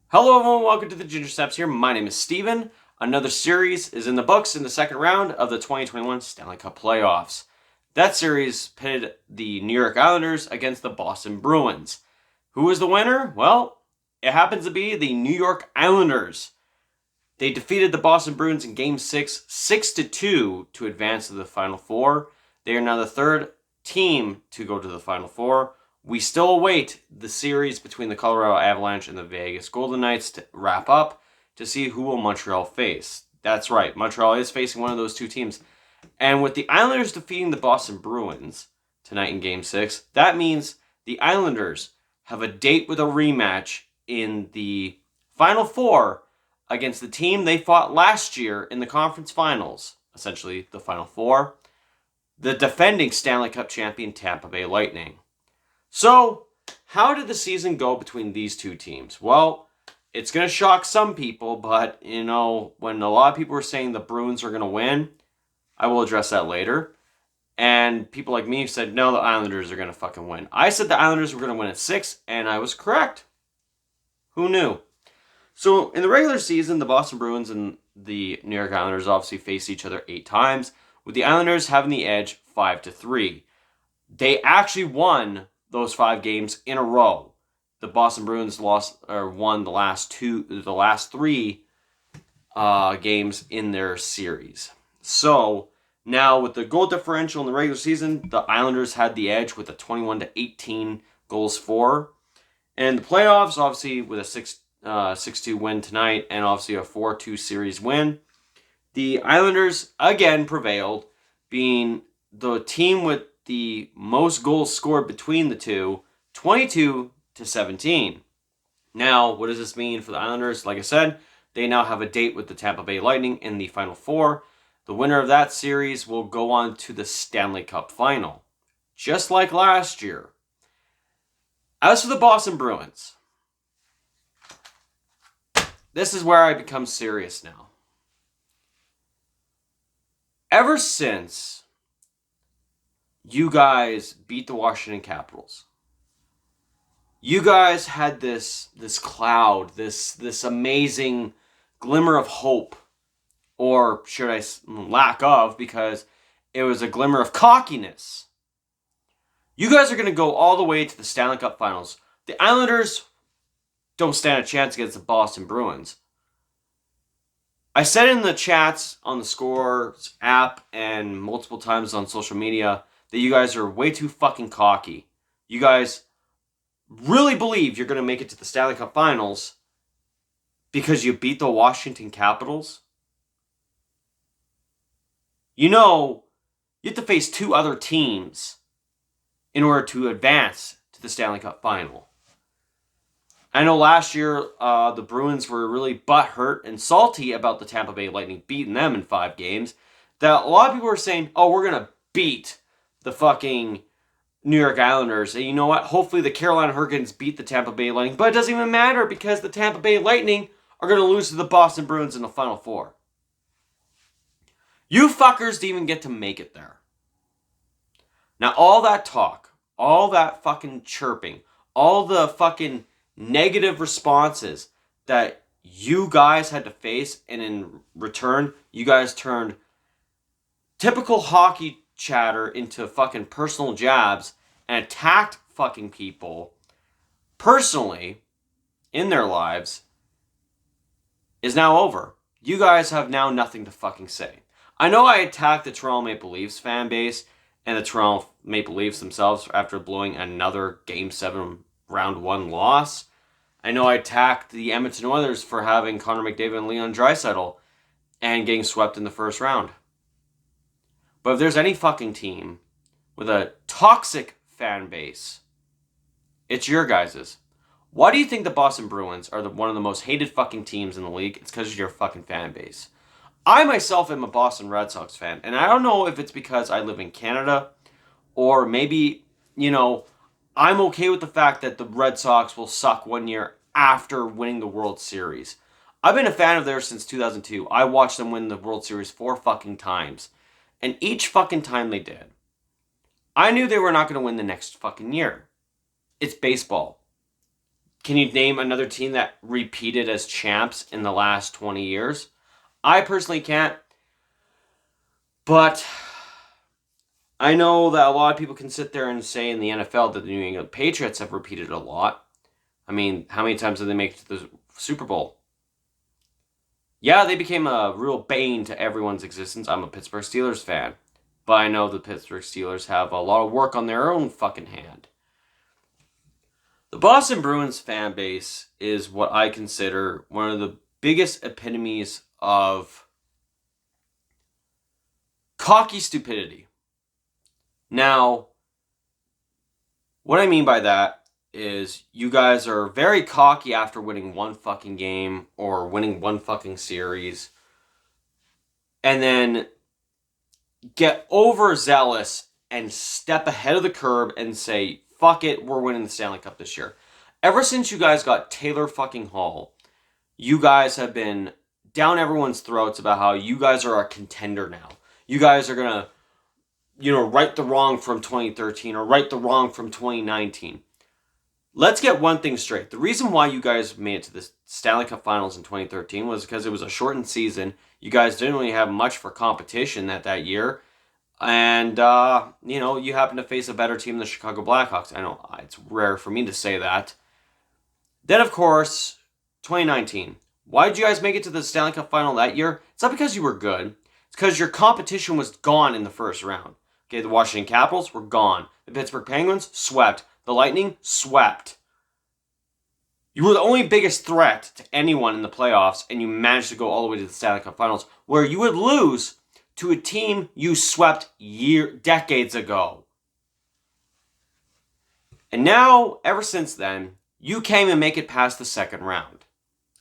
Hello everyone, welcome to the Ginger Steps here. My name is Steven. Another series is in the books in the second round of the 2021 Stanley Cup Playoffs. That series pitted the New York Islanders against the Boston Bruins. Who was the winner? Well, it happens to be the New York Islanders. They defeated the Boston Bruins in Game 6, 6-2 to advance to the Final Four. They are now the third team to go to the Final Four. We still await the series between the Colorado Avalanche and the Vegas Golden Knights to wrap up to see who will Montreal face. That's right, Montreal is facing one of those two teams. And with the Islanders defeating the Boston Bruins tonight in Game 6, that means the Islanders have a date with a rematch in the Final Four against the team they fought last year in the conference finals, essentially the Final Four, the defending Stanley Cup champion Tampa Bay Lightning. So, how did the season go between these two teams? Well, it's going to shock some people, but, when a lot of people are saying the Bruins are going to win, I will address that later. And people like me said, no, the Islanders are going to fucking win. I said the Islanders were going to win at 6, and I was correct. Who knew? So, in the regular season, the Boston Bruins and the New York Islanders obviously faced each other 8 times, with the Islanders having the edge 5-3. They actually won those 5 games in a row. The Boston Bruins won the last 3 games in their series. So now with the goal differential in the regular season, the Islanders had the edge with a 21-18 goals for. And the playoffs, obviously with a 6-2 win tonight, and obviously a 4-2 series win, the Islanders again prevailed, being the team with the most goals scored between the two, 22-17. Now, what does this mean for the Islanders? Like I said, they now have a date with the Tampa Bay Lightning in the Final Four. The winner of that series will go on to the Stanley Cup Final, just like last year. As for the Boston Bruins, this is where I become serious now. Ever since you guys beat the Washington Capitals, you guys had this cloud, this amazing glimmer of hope, or should I lack of, because it was a glimmer of cockiness. You guys are going to go all the way to the Stanley Cup Finals. The Islanders don't stand a chance against the Boston Bruins. I said in the chats on the Scores app and multiple times on social media that you guys are way too fucking cocky. You guys really believe you're going to make it to the Stanley Cup Finals because you beat the Washington Capitals? You have to face 2 other teams in order to advance to the Stanley Cup Final. I know last year the Bruins were really butthurt and salty about the Tampa Bay Lightning beating them in 5 games. That a lot of people were saying, oh, we're going to beat the fucking New York Islanders. And you know what? Hopefully the Carolina Hurricanes beat the Tampa Bay Lightning. But it doesn't even matter because the Tampa Bay Lightning are going to lose to the Boston Bruins in the Final Four. You fuckers didn't even get to make it there. Now all that talk, all that fucking chirping, all the fucking negative responses that you guys had to face, and in return, you guys turned typical hockey chatter into fucking personal jabs and attacked fucking people personally in their lives, is now over. You guys have now nothing to fucking say. I know I attacked the Toronto Maple Leafs fan base and the Toronto Maple Leafs themselves after blowing another Game 7 Round 1 loss. I know I attacked the Edmonton Oilers for having Connor McDavid and Leon Draisaitl and getting swept in the first round. But if there's any fucking team with a toxic fan base, it's your guys's. Why do you think the Boston Bruins are one of the most hated fucking teams in the league? It's because of your fucking fan base. I myself am a Boston Red Sox fan, and I don't know if it's because I live in Canada, or maybe, I'm okay with the fact that the Red Sox will suck one year after winning the World Series. I've been a fan of theirs since 2002. I watched them win the World Series 4 fucking times. And each fucking time they did, I knew they were not going to win the next fucking year. It's baseball. Can you name another team that repeated as champs in the last 20 years? I personally can't. But I know that a lot of people can sit there and say in the NFL that the New England Patriots have repeated a lot. I mean, how many times did they make it to the Super Bowl? Yeah, they became a real bane to everyone's existence. I'm a Pittsburgh Steelers fan. But I know the Pittsburgh Steelers have a lot of work on their own fucking hand. The Boston Bruins fan base is what I consider one of the biggest epitomes of cocky stupidity. Now, what I mean by that is you guys are very cocky after winning one fucking game or winning one fucking series, and then get overzealous and step ahead of the curve and say, fuck it, we're winning the Stanley Cup this year. Ever since you guys got Taylor fucking Hall, you guys have been down everyone's throats about how you guys are a contender now. You guys are going to, right the wrong from 2013 or right the wrong from 2019. Let's get one thing straight. The reason why you guys made it to the Stanley Cup Finals in 2013 was because it was a shortened season. You guys didn't really have much for competition that year. And, you happen to face a better team than the Chicago Blackhawks. I know it's rare for me to say that. Then, of course, 2019. Why did you guys make it to the Stanley Cup Final that year? It's not because you were good. It's because your competition was gone in the first round. Okay, the Washington Capitals were gone. The Pittsburgh Penguins swept. The Lightning swept. You were the only biggest threat to anyone in the playoffs, and you managed to go all the way to the Stanley Cup Finals, where you would lose to a team you swept decades ago. And now, ever since then, you can't even make it past the second round.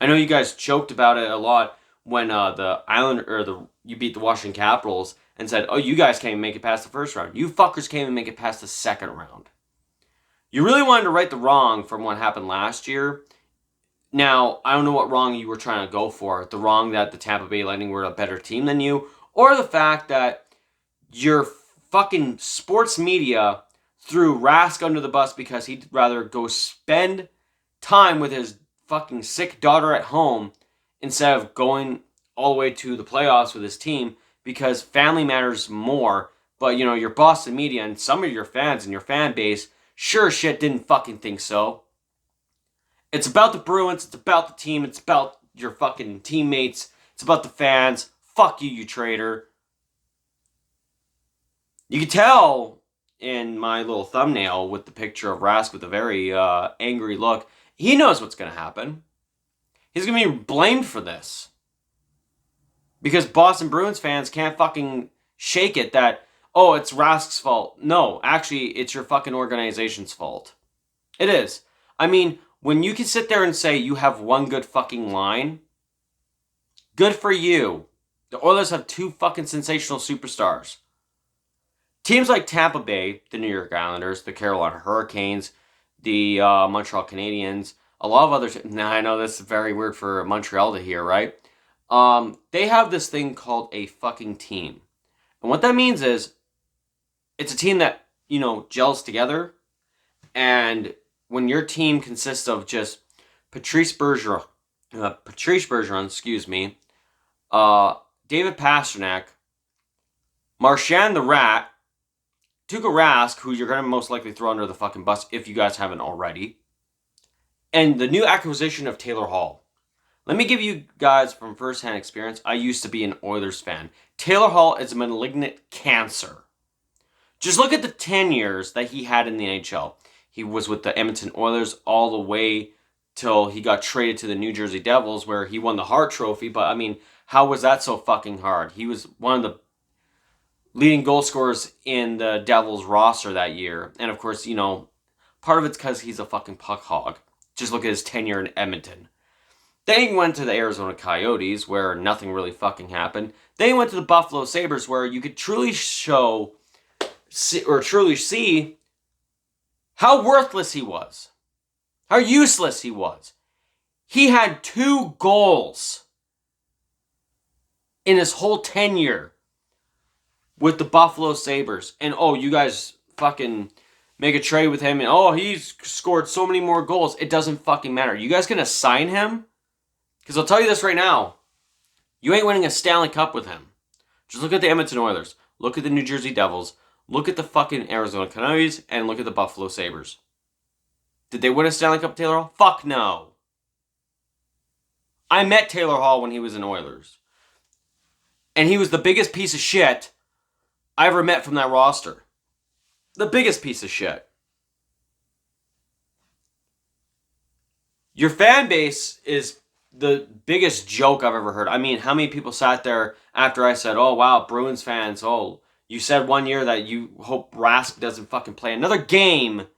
I know you guys joked about it a lot when you beat the Washington Capitals and said, oh, you guys can't even make it past the first round. You fuckers can't even make it past the second round. You really wanted to right the wrong from what happened last year. Now, I don't know what wrong you were trying to go for. The wrong that the Tampa Bay Lightning were a better team than you, or the fact that your fucking sports media threw Rask under the bus because he'd rather go spend time with his fucking sick daughter at home instead of going all the way to the playoffs with his team because family matters more. But, your Boston media and some of your fans and your fan base sure shit didn't fucking think so. It's about the Bruins. It's about the team. It's about your fucking teammates. It's about the fans. Fuck you, you traitor. You can tell in my little thumbnail with the picture of Rask with a very angry look. He knows what's going to happen. He's going to be blamed for this. Because Boston Bruins fans can't fucking shake it that, oh, it's Rask's fault. No, actually, it's your fucking organization's fault. It is. I mean, when you can sit there and say you have one good fucking line, good for you. The Oilers have two fucking sensational superstars. Teams like Tampa Bay, the New York Islanders, the Carolina Hurricanes, the Montreal Canadiens, a lot of others. Now, I know this is very weird for Montreal to hear, right? They have this thing called a fucking team. And what that means is it's a team that, gels together. And when your team consists of just Patrice Bergeron, David Pastrnak, Marchand the Rat, Tuukka Rask, who you're going to most likely throw under the fucking bus if you guys haven't already, and the new acquisition of Taylor Hall. Let me give you guys from first-hand experience. I used to be an Oilers fan. Taylor Hall is a malignant cancer. Just look at the 10 years that he had in the NHL. He was with the Edmonton Oilers all the way till he got traded to the New Jersey Devils where he won the Hart Trophy. But, I mean, how was that so fucking hard? He was one of the leading goal scorers in the Devils roster that year. And, of course, part of it's because he's a fucking puck hog. Just look at his tenure in Edmonton. Then he went to the Arizona Coyotes where nothing really fucking happened. Then he went to the Buffalo Sabres where you could truly see how worthless he was. How useless he was. He had 2 goals in his whole tenure with the Buffalo Sabres. And, oh, you guys fucking make a trade with him, and oh, he's scored so many more goals. It doesn't fucking matter. You guys gonna sign him? Because I'll tell you this right now. You ain't winning a Stanley Cup with him. Just look at the Edmonton Oilers. Look at the New Jersey Devils. Look at the fucking Arizona Coyotes. And look at the Buffalo Sabres. Did they win a Stanley Cup, Taylor Hall? Fuck no. I met Taylor Hall when he was in Oilers. And he was the biggest piece of shit I ever met from that roster. The biggest piece of shit. Your fan base is the biggest joke I've ever heard. I mean, how many people sat there after I said, oh, wow, Bruins fans, oh, you said one year that you hope Rask doesn't fucking play another game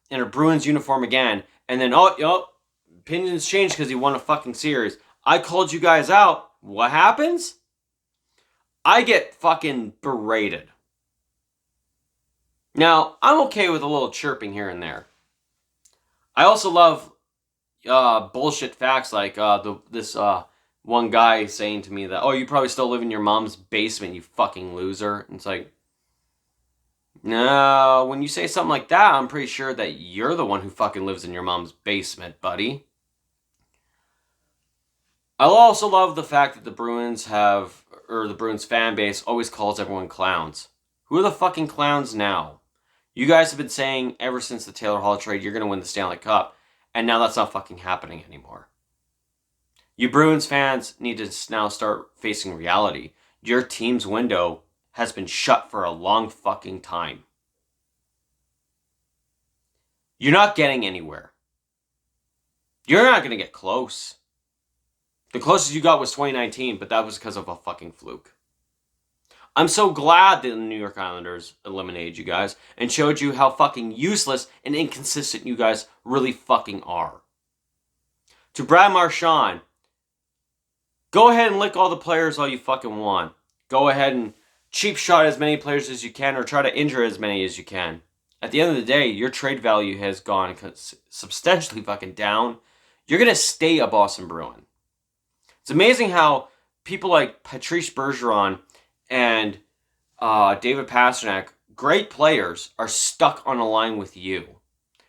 in a Bruins uniform again. And then, opinions changed because he won a fucking series. I called you guys out. What happens? I get fucking berated. Now, I'm okay with a little chirping here and there. I also love bullshit facts like this one guy saying to me that, oh, you probably still live in your mom's basement, you fucking loser. And it's like, no, when you say something like that, I'm pretty sure that you're the one who fucking lives in your mom's basement, buddy. I also love the fact that the Bruins the Bruins fan base always calls everyone clowns. Who are the fucking clowns now? You guys have been saying ever since the Taylor Hall trade, you're going to win the Stanley Cup. And now that's not fucking happening anymore. You Bruins fans need to now start facing reality. Your team's window has been shut for a long fucking time. You're not getting anywhere. You're not going to get close. The closest you got was 2019, but that was because of a fucking fluke. I'm so glad that the New York Islanders eliminated you guys and showed you how fucking useless and inconsistent you guys really fucking are. To Brad Marchand, go ahead and lick all the players all you fucking want. Go ahead and cheap shot as many players as you can or try to injure as many as you can. At the end of the day, your trade value has gone substantially fucking down. You're going to stay a Boston Bruin. It's amazing how people like Patrice Bergeron and David Pastrnak, great players, are stuck on a line with you,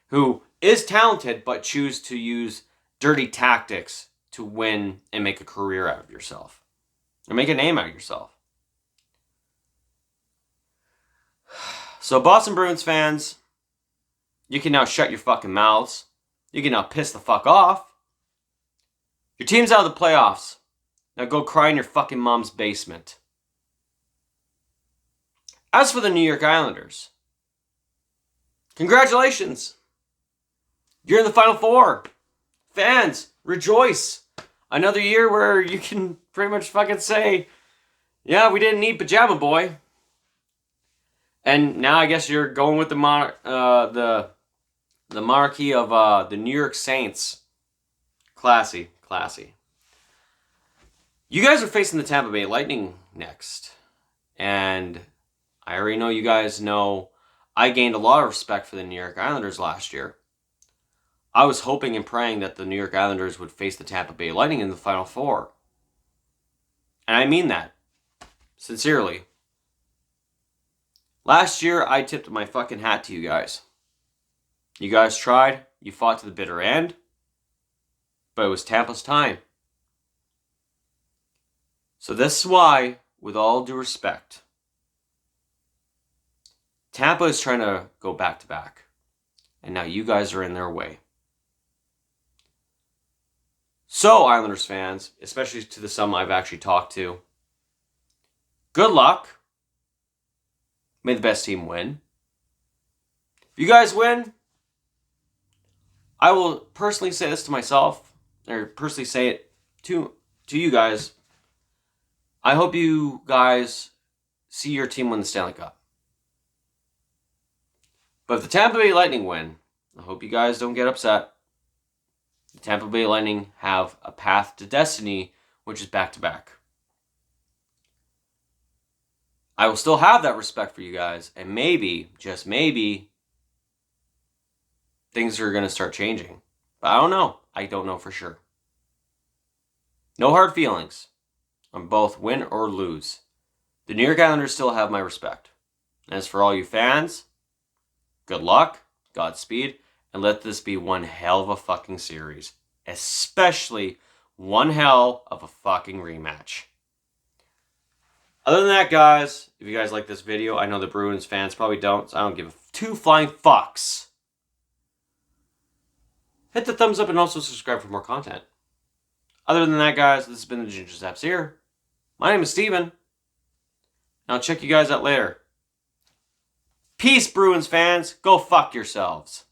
who is talented but choose to use dirty tactics to win and make a career out of yourself. Or make a name out of yourself. So Boston Bruins fans, you can now shut your fucking mouths. You can now piss the fuck off. Your team's out of the playoffs. Now go cry in your fucking mom's basement. As for the New York Islanders, congratulations. You're in the Final Four. Fans, rejoice. Another year where you can pretty much fucking say, yeah, we didn't need Pajama Boy. And now I guess you're going with the monarchy of the New York Saints. Classy. You guys are facing the Tampa Bay Lightning next. And I already know you guys know I gained a lot of respect for the New York Islanders last year. I was hoping and praying that the New York Islanders would face the Tampa Bay Lightning in the Final Four. And I mean that. Sincerely. Last year, I tipped my fucking hat to you guys. You guys tried. You fought to the bitter end. But it was Tampa's time. So this is why, with all due respect, Tampa is trying to go back-to-back. And now you guys are in their way. So, Islanders fans, especially to the some I've actually talked to, good luck. May the best team win. If you guys win, I will personally say this to myself, or personally say it to you guys. I hope you guys see your team win the Stanley Cup. But if the Tampa Bay Lightning win, I hope you guys don't get upset. The Tampa Bay Lightning have a path to destiny, which is back-to-back. I will still have that respect for you guys, and maybe, just maybe, things are going to start changing. But I don't know. I don't know for sure. No hard feelings on both win or lose. The New York Islanders still have my respect. And as for all you fans, Good luck, Godspeed, and let this be one hell of a fucking series. Especially one hell of a fucking rematch. Other than that, guys, if you guys like this video, I know the Bruins fans probably don't, so I don't give two flying fucks. Hit the thumbs up and also subscribe for more content. Other than that, guys, this has been the Ginger Snaps here. My name is Steven, and I'll check you guys out later. Peace, Bruins fans. Go fuck yourselves.